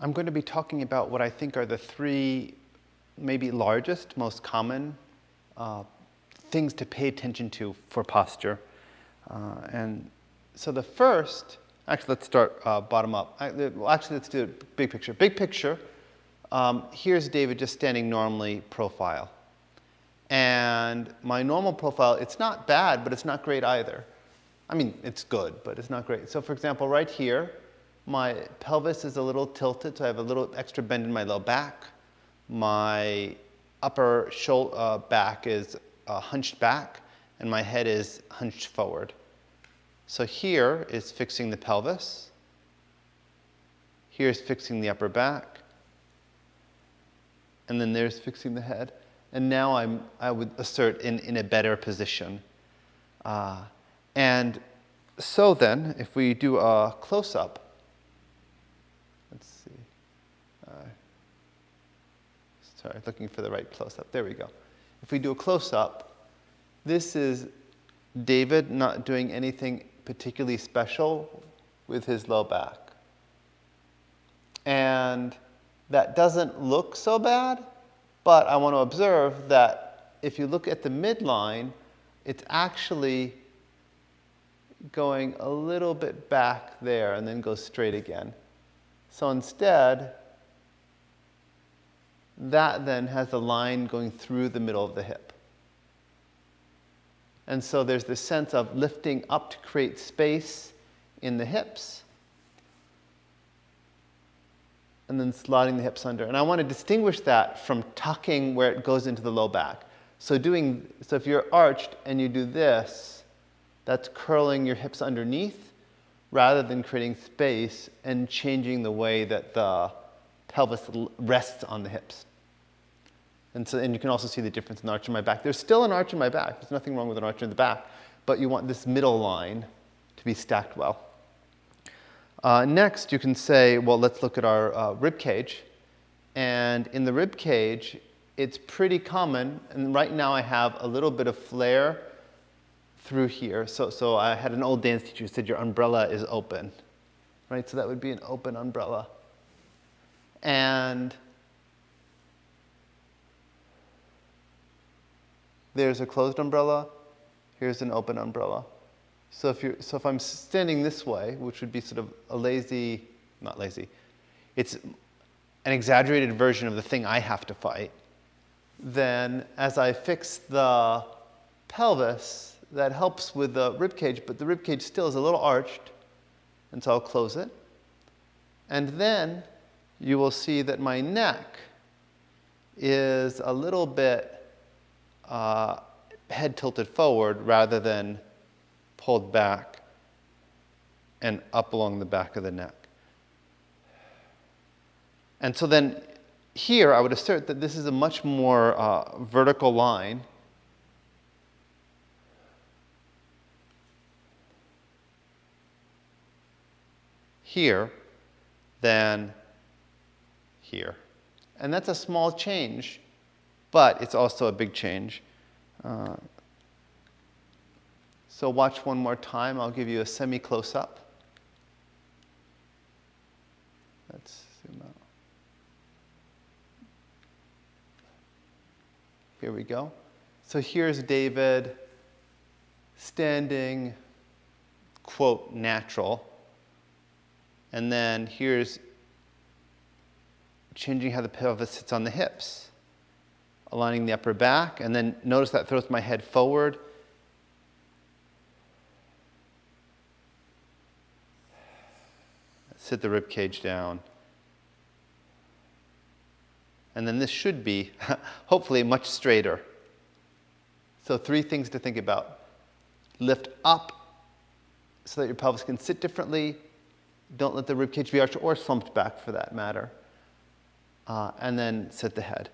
I'm going to be talking about what I think are the three maybe largest, most common things to pay attention to for posture. And so the first, actually let's start bottom up. Actually let's do it big picture. Big picture, here's David just standing normally profile. And my normal profile, it's not bad, but it's not great either. I mean, it's good, but it's not great. So for example, right here, my pelvis is a little tilted, so I have a little extra bend in my low back. My upper shoulder, back is hunched back, and my head is hunched forward. So here is fixing the pelvis. Here's fixing the upper back. And then there's fixing the head. And now I would assert in a better position. And so then, if we do a close-up, let's see. Sorry, looking for the right close-up. There we go. If we do a close-up, this is David not doing anything particularly special with his low back. And that doesn't look so bad, but I want to observe that if you look at the midline, it's actually going a little bit back there and then goes straight again. So instead, that then has a line going through the middle of the hip. And so there's this sense of lifting up to create space in the hips, and then sliding the hips under. And I want to distinguish that from tucking where it goes into the low back. So if you're arched and you do this, that's curling your hips underneath rather than creating space and changing the way that the pelvis rests on the hips. And you can also see the difference in the arch in my back. There's still an arch in my back. There's nothing wrong with an arch in the back, but you want this middle line to be stacked well. Next, you can say, well, let's look at our rib cage. And in the rib cage, it's pretty common, and right now I have a little bit of flare through here. So I had an old dance teacher who said your umbrella is open, right? So that would be an open umbrella. And there's a closed umbrella. Here's an open umbrella. So if I'm standing this way, which would be sort of a lazy, not lazy, it's an exaggerated version of the thing I have to fight, then as I fix the pelvis, that helps with the rib cage, but the rib cage still is a little arched, and so I'll close it. And then you will see that my neck is a little bit head tilted forward rather than pulled back and up along the back of the neck. And so then here I would assert that this is a much more vertical line. Here than here. And that's a small change, but it's also a big change. So watch one more time. I'll give you a semi-close-up. Let's zoom out. Here we go. So here's David standing, quote, natural. And then here's changing how the pelvis sits on the hips, aligning the upper back, and then notice that throws my head forward. Sit the rib cage down. And then this should be, hopefully, much straighter. So 3 things to think about. Lift up so that your pelvis can sit differently. Don't let the rib cage be arched or slumped back for that matter. And then sit the head.